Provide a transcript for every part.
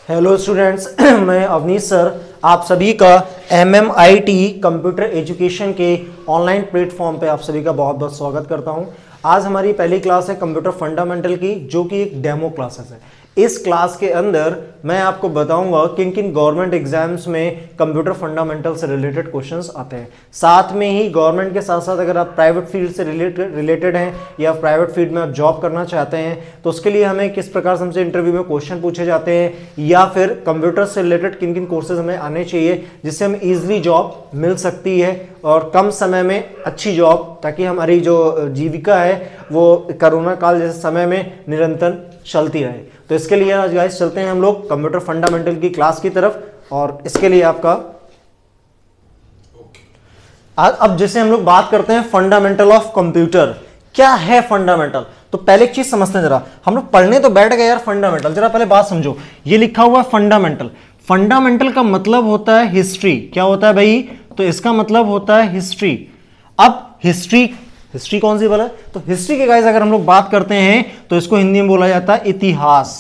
Hello students मैं Awanish sir आप सभी का MMIT कंप्यूटर एजुकेशन के ऑनलाइन प्लेटफॉर्म पे आप सभी का बहुत बहुत स्वागत करता हूं। आज हमारी पहली क्लास है कंप्यूटर फंडामेंटल की, जो कि एक डेमो क्लासेस है। इस क्लास के अंदर मैं आपको बताऊंगा किन किन गवर्नमेंट एग्जाम्स में कंप्यूटर फंडामेंटल से रिलेटेड क्वेश्चंस आते हैं। साथ में ही गवर्नमेंट के साथ साथ अगर आप प्राइवेट फील्ड से रिलेटेड हैं या प्राइवेट फील्ड में आप जॉब करना चाहते हैं तो उसके लिए हमें किस प्रकार से हमसे इंटरव्यू में क्वेश्चन पूछे जाते हैं, या फिर कंप्यूटर से रिलेटेड किन किन कोर्सेज हमें आने चाहिए जिससे हमें ईजिली जॉब मिल सकती है और कम समय में अच्छी जॉब, ताकि हमारी जो जीविका है वो कोरोना काल जैसे समय में निरंतर चलती रहे। तो इसके लिए आज गाइस चलते हैं हम लोग कंप्यूटर फंडामेंटल की क्लास की तरफ। और इसके लिए आपका अब जैसे हम लोग बात करते हैं फंडामेंटल ऑफ कंप्यूटर, क्या है फंडामेंटल। तो पहले एक चीज समझते हैं जरा, हम लोग पढ़ने तो बैठ गए यार फंडामेंटल, जरा पहले बात समझो। ये लिखा हुआ है फंडामेंटल, फंडामेंटल का मतलब होता है हिस्ट्री। क्या होता है भाई? तो इसका मतलब होता है हिस्ट्री। अब हिस्ट्री कौन सी वाला है? तो हिस्ट्री के गाइस अगर हम लोग बात करते हैं तो इसको हिंदी में बोला जाता है इतिहास।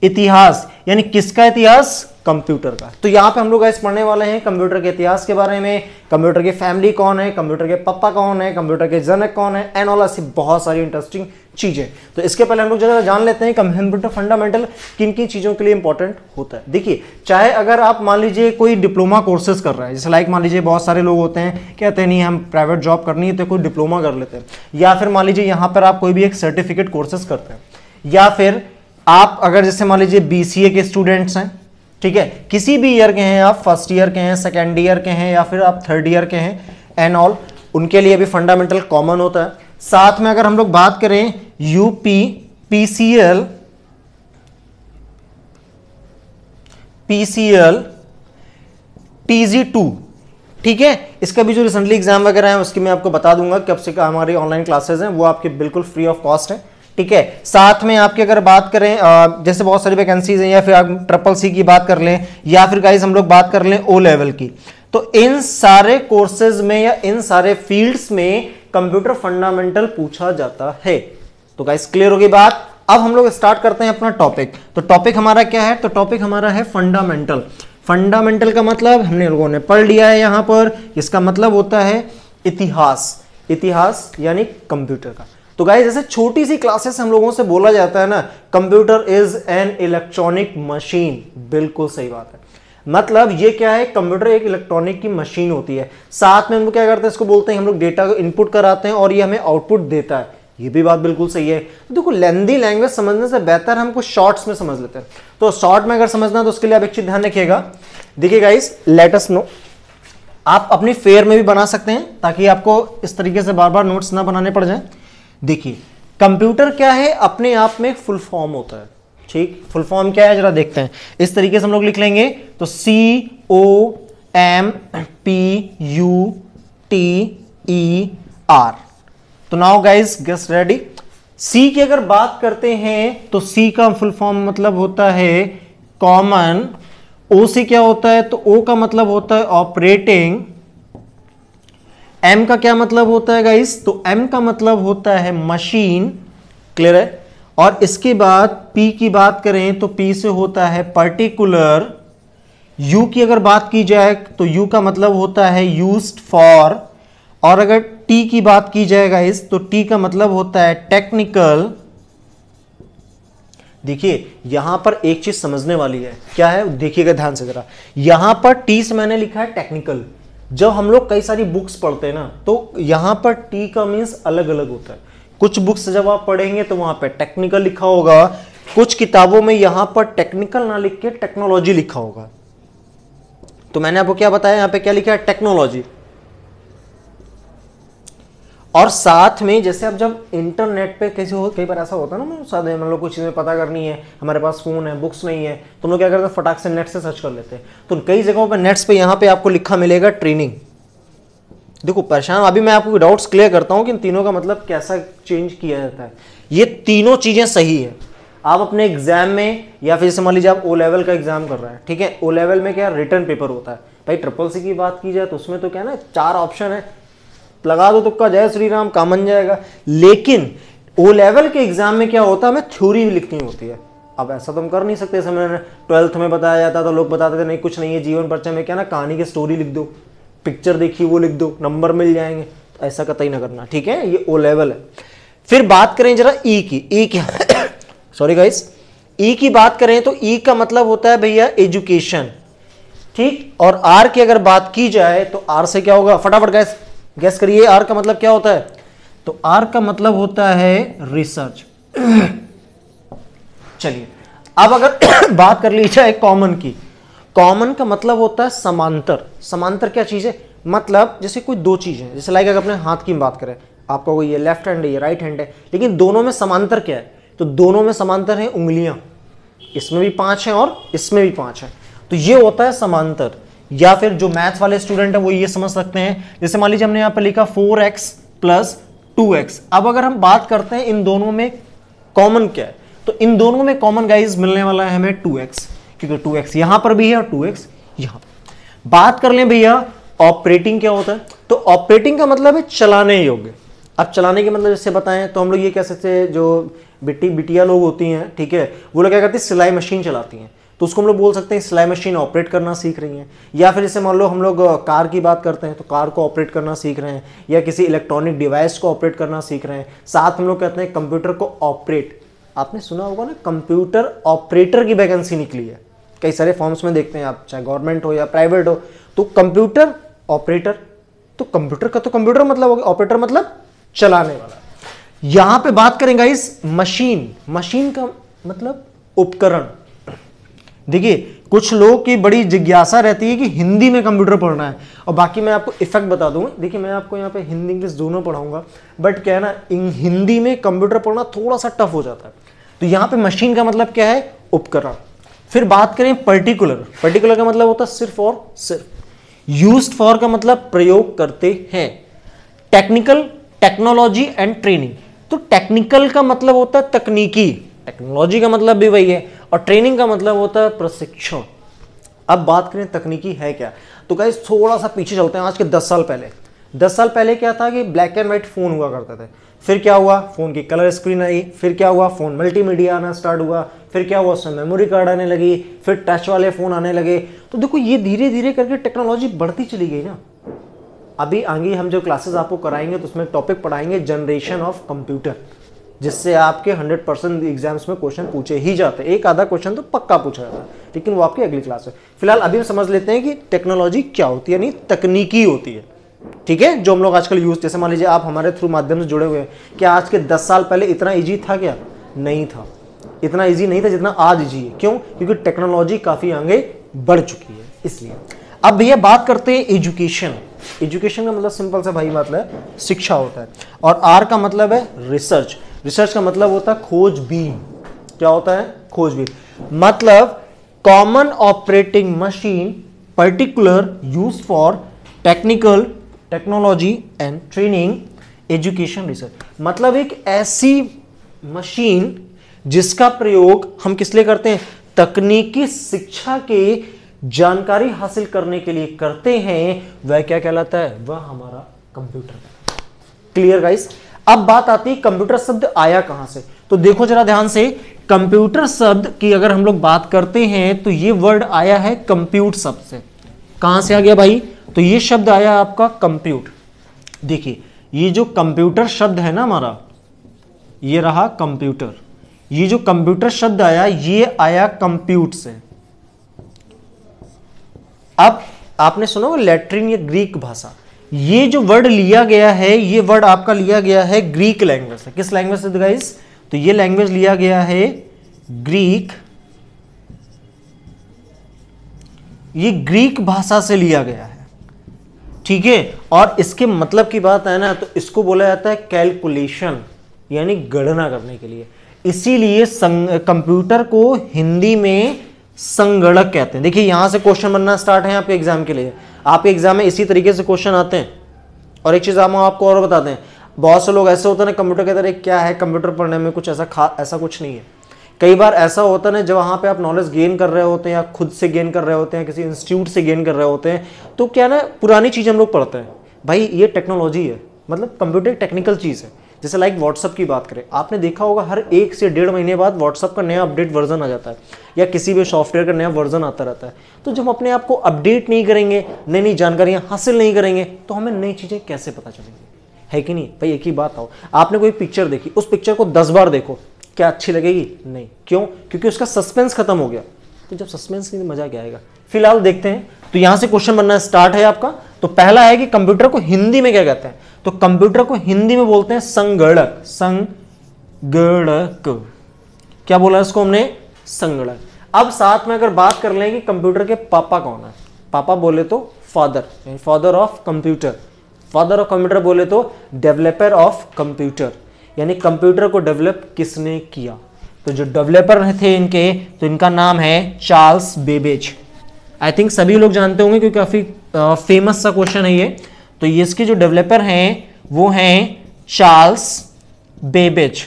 इतिहास यानी किसका इतिहास? कंप्यूटर का। तो यहां पे हम लोग गाइस पढ़ने वाले हैं कंप्यूटर के इतिहास के बारे में, कंप्यूटर की फैमिली कौन है, कंप्यूटर के पापा कौन है, कंप्यूटर के जनक कौन है, एंड ऑल ऐसी बहुत सारी इंटरेस्टिंग चीजें। तो इसके पहले हम लोग जरा जान लेते हैं कंप्यूटर फंडामेंटल किन किन चीजों के लिए इंपॉर्टेंट होता है। देखिए, चाहे अगर आप मान लीजिए कोई डिप्लोमा कोर्सेज कर रहा है, जैसे लाइक मान लीजिए बहुत सारे लोग होते हैं कहते हैं नहीं हम प्राइवेट जॉब करनी है तो कोई डिप्लोमा कर लेते हैं, या फिर मान लीजिए यहाँ पर आप कोई भी एक सर्टिफिकेट कोर्सेज करते हैं, या फिर आप अगर जैसे मान लीजिए BCA के स्टूडेंट्स हैं, ठीक है, किसी भी ईयर के हैं, आप फर्स्ट ईयर के हैं, सेकेंड ईयर के हैं, या फिर आप थर्ड ईयर के हैं एंड ऑल, उनके लिए भी फंडामेंटल कॉमन होता है। साथ में अगर हम लोग बात करें UP PCL TG2, ठीक है, इसका भी जो रिसेंटली एग्जाम वगैरह है उसकी मैं आपको बता दूंगा कब से हमारी ऑनलाइन क्लासेस हैं, वो आपके बिल्कुल फ्री ऑफ कॉस्ट है, ठीक है। साथ में आपकी अगर बात करें जैसे बहुत सारी वैकेंसीज हैं, या फिर आप CCC की बात कर लें, या फिर गाइस हम लोग बात कर लें O लेवल की, तो इन सारे कोर्सेज में या इन सारे फील्ड्स में कंप्यूटर फंडामेंटल पूछा जाता है। तो गाइस क्लियर होगी बात। अब हम लोग स्टार्ट करते हैं अपना टॉपिक। तो टॉपिक हमारा क्या है? तो टॉपिक हमारा है फंडामेंटल। फंडामेंटल का मतलब हमने लोगों ने पढ़ लिया है यहां पर, इसका मतलब होता है इतिहास। इतिहास यानी कंप्यूटर का। तो गाइस जैसे छोटी सी क्लासेस हम लोगों से बोला जाता है ना, computer is an electronic machine, बिल्कुल सही बात है। मतलब ये क्या है? कंप्यूटर एक इलेक्ट्रॉनिक की मशीन होती है। साथ में हम लोग क्या करते हैं, इसको बोलते हैं हम लोग डेटा को इनपुट कराते हैं और ये हमें आउटपुट देता है। ये भी बात बिल्कुल सही है। देखो, लेंदी लैंग्वेज समझने से बेहतर हम कुछ शॉर्ट्स में समझ लेते हैं। तो शॉर्ट में अगर समझना तो उसके लिए आप एक चीज ध्यान रखिएगा। देखिए गाइस, लेट अस नो, आप अपनी फेयर में भी बना सकते हैं ताकि आपको इस तरीके से बार बार नोट्स ना बनाने पड़ जाए। देखिए, कंप्यूटर क्या है? अपने आप में एक फुल फॉर्म होता है, ठीक। फुल फॉर्म क्या है जरा देखते हैं। इस तरीके से हम लोग लिख लेंगे, तो COMPUTER। तो नाउ गाइस गेस रेडी। सी की अगर बात करते हैं तो सी का फुल फॉर्म मतलब होता है कॉमन। ओ से क्या होता है? तो ओ का मतलब होता है ऑपरेटिंग। एम का क्या मतलब होता है गाइस? तो एम का मतलब होता है मशीन, क्लियर है। और इसके बाद पी की बात करें तो पी से होता है पर्टिकुलर। यू की अगर बात की जाए तो यू का मतलब होता है यूज्ड फॉर। और अगर टी की बात की जाए गाइस तो टी का मतलब होता है टेक्निकल। देखिए, यहां पर एक चीज समझने वाली है, क्या है देखिएगा ध्यान से जरा। यहां पर टी से मैंने लिखा है टेक्निकल। जब हम लोग कई सारी बुक्स पढ़ते हैं ना, तो यहां पर टी का मीन्स अलग अलग होता है। कुछ बुक्स जब आप पढ़ेंगे तो वहां पर टेक्निकल लिखा होगा, कुछ किताबों में यहां पर टेक्निकल ना लिख के टेक्नोलॉजी लिखा होगा। तो मैंने आपको क्या बताया, यहां पे क्या लिखा है? टेक्नोलॉजी। और साथ में जैसे अब जब इंटरनेट पे कई बार ऐसा होता है ना, हम लोग कुछ चीजें पता करनी है, हमारे पास फोन है, बुक्स नहीं है, तो हम लोग क्या करते हैं, फटाक से नेट से सर्च कर लेते हैं। तो कई जगहों पे नेट्स पे यहाँ पे आपको लिखा मिलेगा ट्रेनिंग। देखो परेशान, अभी मैं आपको डाउट्स क्लियर करता हूँ कि इन तीनों का मतलब कैसा चेंज किया जाता है। ये तीनों चीजें सही है। आप अपने एग्जाम में, या फिर जैसे मान लीजिए आप O लेवल का एग्जाम कर रहे हैं, ठीक है, O लेवल में क्या रिटर्न पेपर होता है भाई। CCC की बात की जाए तो उसमें तो क्या है ना, 4 ऑप्शन है, लगा दो तुक्का, जय श्री राम, काम बन जाएगा। लेकिन O लेवल के एग्जाम में क्या होता है, हमें थ्योरी भी लिखनी होती है। अब ऐसा तो हम कर नहीं सकते। समय 12th में बताया जाता तो लोग बताते थे नहीं कुछ नहीं है, जीवन परिचय में क्या ना कहानी की स्टोरी लिख दो, पिक्चर देखी वो लिख दो, नंबर मिल जाएंगे। तो ऐसा कतई ना करना, ठीक है, ये ओ लेवल है। फिर बात करें जरा ई की। ई क्या सॉरी गाइस, ई की बात करें तो ई का मतलब होता है भैया एजुकेशन, ठीक। और आर की अगर बात की जाए तो आर से क्या होगा, फटाफट गाइस गैस करिए, आर का मतलब क्या होता है। तो आर का मतलब होता है रिसर्च। चलिए अब अगर बात कर ली जाए कॉमन की, कॉमन का मतलब होता है समांतर। समांतर क्या चीज है, मतलब जैसे कोई दो चीजें, जैसे लाइक अगर अपने हाथ की बात करें, आपका कोई ये लेफ्ट हैंड है ये राइट हैंड है, लेकिन दोनों में समांतर क्या है, तो दोनों में समांतर है उंगलियां, इसमें भी 5 हैं और इसमें भी 5 हैं, तो ये होता है समांतर। या फिर जो मैथ वाले स्टूडेंट हैं वो ये समझ सकते हैं, जैसे मान लीजिए हमने यहां पर लिखा 4x + 2x। अब अगर हम बात करते हैं इन दोनों में कॉमन क्या है, तो इन दोनों में कॉमन गाइस मिलने वाला है हमें 2x, क्योंकि 2x यहां पर भी है और 2x यहां। बात कर लें भैया ऑपरेटिंग क्या होता है, तो ऑपरेटिंग का मतलब है चलाने योग्य। अब चलाने के मतलब जैसे बताएं तो हम लोग ये कह सकते हैं, जो बिटिया लोग होती हैं, ठीक है, वो लोग क्या करती है सिलाई मशीन चलाती हैं, तो उसको हम लोग बोल सकते हैं सिलाई मशीन ऑपरेट करना सीख रही हैं। या फिर जैसे मान लो हम लोग कार की बात करते हैं तो कार को ऑपरेट करना सीख रहे हैं, या किसी इलेक्ट्रॉनिक डिवाइस को ऑपरेट करना सीख रहे हैं। साथ हम लोग कहते हैं कंप्यूटर को ऑपरेट, आपने सुना होगा ना कंप्यूटर ऑपरेटर की वैकेंसी निकली है, कई सारे फॉर्म्स में देखते हैं आप, चाहे गवर्नमेंट हो या प्राइवेट हो, तो कंप्यूटर ऑपरेटर, तो कंप्यूटर का तो कंप्यूटर मतलब हो गया, ऑपरेटर मतलब चलाने वाला। यहां पे बात करेंगे इस मशीन, मशीन का मतलब उपकरण। देखिए कुछ लोगों की बड़ी जिज्ञासा रहती है कि हिंदी में कंप्यूटर पढ़ना है, और बाकी मैं आपको इफेक्ट बता दूंगा। देखिए मैं आपको यहाँ पे हिंदी इंग्लिश दोनों पढ़ाऊंगा, बट क्या है ना हिंदी में कंप्यूटर पढ़ना थोड़ा सा टफ हो जाता है। तो यहाँ पे मशीन का मतलब क्या है, उपकरण। फिर बात करें पर्टिकुलर, पर्टिकुलर का मतलब होता है सिर्फ और सिर्फ। यूज्ड फॉर का मतलब प्रयोग करते हैं। टेक्निकल, टेक्नोलॉजी एंड ट्रेनिंग, तो टेक्निकल का मतलब होता है तकनीकी, टेक्नोलॉजी का मतलब भी वही है, और ट्रेनिंग का मतलब होता है प्रशिक्षण। अब बात करें तकनीकी है क्या, तो गाइस थोड़ा सा पीछे चलते हैं, आज के 10 साल पहले। 10 साल पहले क्या था कि ब्लैक एंड व्हाइट फोन हुआ करते थे, फिर क्या हुआ फोन की कलर स्क्रीन आई, फिर क्या हुआ फोन मल्टीमीडिया आना स्टार्ट हुआ, फिर क्या हुआ उसमें मेमोरी कार्ड आने लगी, फिर टच वाले फोन आने लगे। तो देखो ये धीरे धीरे करके टेक्नोलॉजी बढ़ती चली गई ना। अभी आगे हम जो क्लासेस आपको कराएंगे तो उसमें टॉपिक पढ़ाएंगे जनरेशन ऑफ कंप्यूटर, जिससे आपके 100% एग्जाम्स में क्वेश्चन पूछे ही जाते हैं, एक आधा क्वेश्चन तो पक्का पूछा जाता है, लेकिन वो आपकी अगली क्लास है। फिलहाल अभी हम समझ लेते हैं कि टेक्नोलॉजी क्या होती है, यानी तकनीकी होती है, ठीक है, जो हम लोग आजकल यूज, जैसे मान लीजिए आप हमारे थ्रू माध्यम से जुड़े हुए हैं, क्या आज के 10 साल पहले इतना ईजी था क्या, नहीं था, इतना ईजी नहीं था जितना आज ईजी है। क्यों, क्योंकि टेक्नोलॉजी काफी आगे बढ़ चुकी है, इसलिए। अब भैया बात करते हैं एजुकेशन। एजुकेशन का मतलब सिंपल सा भाई मतलब शिक्षा होता है, और आर का मतलब है रिसर्च। रिसर्च का मतलब होता है खोजबीन। क्या होता है, खोजबीन। मतलब common operating machine particular use for technical, technology and training, education, research. मतलब एक ऐसी मशीन जिसका प्रयोग हम किस लिए करते हैं, तकनीकी शिक्षा के जानकारी हासिल करने के लिए करते हैं, वह क्या कहलाता है, वह हमारा कंप्यूटर। Clear guys. अब बात आती है कंप्यूटर शब्द आया कहां से, तो देखो जरा ध्यान से, कंप्यूटर शब्द की अगर हम लोग बात करते हैं तो ये वर्ड आया है कंप्यूट शब्द से। कहां से आ गया भाई, तो ये शब्द आया आपका कंप्यूट। देखिए ये जो कंप्यूटर शब्द है ना हमारा, ये रहा कंप्यूटर, ये जो कंप्यूटर शब्द आया ये आया कंप्यूट से। अब आपने सुना वो लैट्रिन या ग्रीक भाषा, ये जो वर्ड लिया गया है, ये वर्ड आपका लिया गया है ग्रीक लैंग्वेज से। किस लैंग्वेज से गाइस, तो ये लैंग्वेज लिया गया है ग्रीक, ये ग्रीक भाषा से लिया गया है, ठीक है। और इसके मतलब की बात है ना, तो इसको बोला जाता है कैलकुलेशन, यानी गणना करने के लिए। इसीलिए कंप्यूटर को हिंदी में संगणक कहते हैं। देखिए यहां से क्वेश्चन बनना स्टार्ट है आपके एग्जाम के लिए, आपके एग्जाम में इसी तरीके से क्वेश्चन आते हैं। और एक चीज हम आपको और बताते हैं, बहुत से लोग ऐसे होते हैं ना कंप्यूटर के अंदर, क्या है कंप्यूटर पढ़ने में कुछ ऐसा कुछ नहीं है। कई बार ऐसा होता है ना, जब वहां पे आप नॉलेज गेन कर रहे होते हैं, या खुद से गेन कर रहे होते हैं, किसी इंस्टीट्यूट से गेन कर रहे होते हैं, तो क्या ना पुरानी चीज हम लोग पढ़ते हैं, भाई ये टेक्नोलॉजी है, मतलब कंप्यूटर एक टेक्निकल चीज है, जैसे लाइक व्हाट्सअप की बात करें, आपने देखा होगा हर 1 से 1.5 महीने बाद व्हाट्सअप का नया अपडेट वर्जन आ जाता है, या किसी भी सॉफ्टवेयर का नया वर्जन आता रहता है। तो जब हम अपने आप को अपडेट नहीं करेंगे, नई नई जानकारियां हासिल नहीं करेंगे, तो हमें नई चीजें कैसे पता चलेंगी, है कि नहीं भाई। एक ही बात आओ, आपने कोई पिक्चर देखी, उस पिक्चर को 10 बार देखो, क्या अच्छी लगेगी? नहीं। क्यों? क्योंकि उसका सस्पेंस खत्म हो गया। तो जब सस्पेंस नहीं, मजा क्या आएगा। फिलहाल देखते हैं, तो यहां से क्वेश्चन बनना स्टार्ट है आपका। तो पहला है कि कंप्यूटर को हिंदी में क्या कहते हैं? तो कंप्यूटर को हिंदी में बोलते हैं संगणक। संगणक, क्या बोला इसको हमने? संगणक। अब साथ में अगर बात कर लें कि कंप्यूटर के पापा कौन है, पापा बोले तो father, father of computer. Father of computer बोले तो डेवलपर ऑफ कंप्यूटर, यानी कंप्यूटर को डेवलप किसने किया। तो जो डेवलपर थे इनके, तो इनका नाम है चार्ल्स बेबेज। आई थिंक सभी लोग जानते होंगे क्योंकि काफी फेमस सा क्वेश्चन है ये। तो ये इसके जो डेवलपर हैं वो हैं चार्ल्स बेबेज।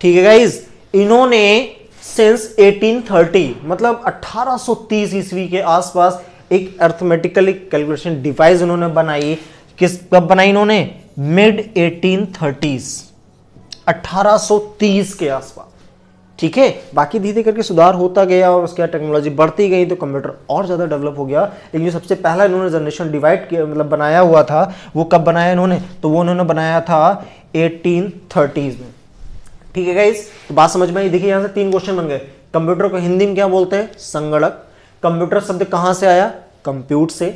ठीक है गाइज, इन्होंने सिंस 1830 मतलब 1830 ईस्वी के आसपास एक अर्थमेटिकल कैलकुलेशन डिवाइस इन्होंने बनाई। कब बनाई इन्होंने? मिड 1830s, 1830 के आसपास। ठीक है, बाकी धीरे करके सुधार होता गया और उसके बाद टेक्नोलॉजी बढ़ती गई तो कंप्यूटर और ज्यादा डेवलप हो गया। लेकिन जो सबसे पहला इन्होंने जनरेशन डिवाइड किया, मतलब बनाया हुआ था, वो कब बनाया इन्होंने? तो वो इन्होंने बनाया था 1830s में। ठीक है गाइस, तो बात समझ में आई। देखिए यहां से 3 क्वेश्चन बन गए। कंप्यूटर को हिंदी में क्या बोलते हैं? संगणक। कंप्यूटर शब्द कहां से आया? कंप्यूट से।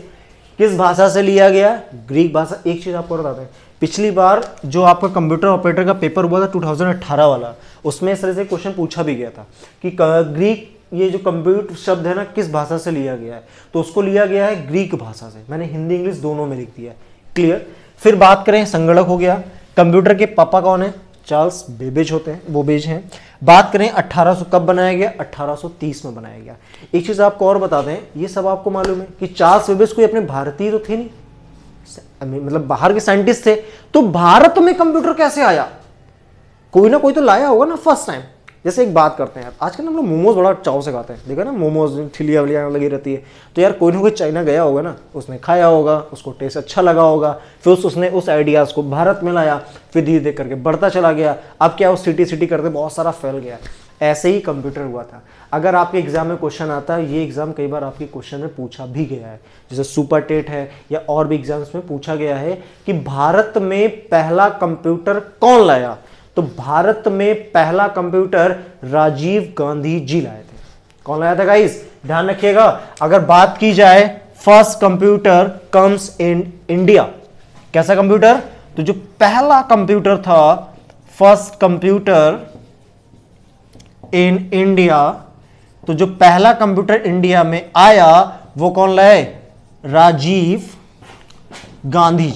किस भाषा से लिया गया? ग्रीक भाषा। एक चीज आपको बताते हैं, पिछली बार जो आपका कंप्यूटर ऑपरेटर का पेपर हुआ था 2018 वाला, उसमें इस तरह से क्वेश्चन पूछा भी गया था कि ग्रीक, ये जो कंप्यूटर शब्द है ना, किस भाषा से लिया गया है? तो उसको लिया गया है ग्रीक भाषा से। मैंने हिंदी इंग्लिश दोनों में लिख दिया है। क्लियर। फिर बात करें, संगणक हो गया। कंप्यूटर के पापा कौन है? चार्ल्स बेबेज होते हैं, बोबेज हैं। बात करें 1800 कब बनाया गया? 1830 में बनाया गया। एक चीज आपको और बता दें, ये सब आपको मालूम है कि चार्ल्स बेबेज कोई अपने भारतीय तो थे नहीं, मतलब बाहर के साइंटिस्ट थे। तो भारत में कंप्यूटर कैसे आया? कोई ना कोई तो लाया होगा ना फर्स्ट टाइम। जैसे एक बात करते हैं यार, आजकल हम लोग मोमोज बड़ा चाव से खाते हैं, देखा ना, मोमोज ठिलिया वलिया लगी रहती है। तो यार कोई ना कोई चाइना गया होगा ना, उसने खाया होगा, उसको टेस्ट अच्छा लगा होगा, फिर उसने उस आइडियाज को भारत में लाया, फिर धीरे धीरे करके बढ़ता चला गया। अब क्या, उस सिटी करते बहुत सारा फैल गया। ऐसे ही कंप्यूटर हुआ था। अगर आपके एग्जाम में क्वेश्चन आता है, ये एग्जाम कई बार आपके क्वेश्चन में पूछा भी गया है, जैसे सुपर टेट है या और भी एग्जाम्स में पूछा गया है कि भारत में पहला कंप्यूटर कौन लाया? तो भारत में पहला कंप्यूटर राजीव गांधी जी लाए थे। कौन लाया था गाइस? ध्यान रखिएगा। अगर बात की जाए first computer comes in India, कैसा कंप्यूटर? तो जो पहला कंप्यूटर था, फर्स्ट कंप्यूटर इन इंडिया, तो जो पहला कंप्यूटर इंडिया में आया वो कौन लाए? राजीव गांधी।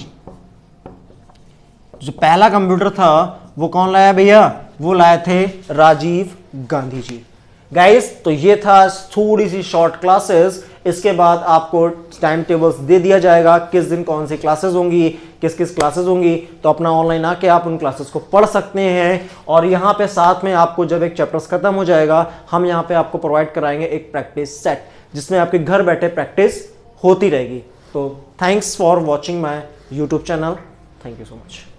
जो पहला कंप्यूटर था वो कौन लाया भैया? वो लाए थे राजीव गांधी जी। गाइस, तो ये था थोड़ी सी शॉर्ट क्लासेस। इसके बाद आपको टाइम टेबल्स दे दिया जाएगा, किस दिन कौन सी क्लासेस होंगी, किस किस क्लासेस होंगी। तो अपना ऑनलाइन आके आप उन क्लासेस को पढ़ सकते हैं। और यहाँ पे साथ में आपको जब एक चैप्टर्स खत्म हो जाएगा, हम यहाँ पे आपको प्रोवाइड कराएंगे एक प्रैक्टिस सेट, जिसमें आपके घर बैठे प्रैक्टिस होती रहेगी। तो thanks for watching my YouTube channel. Thank you so much.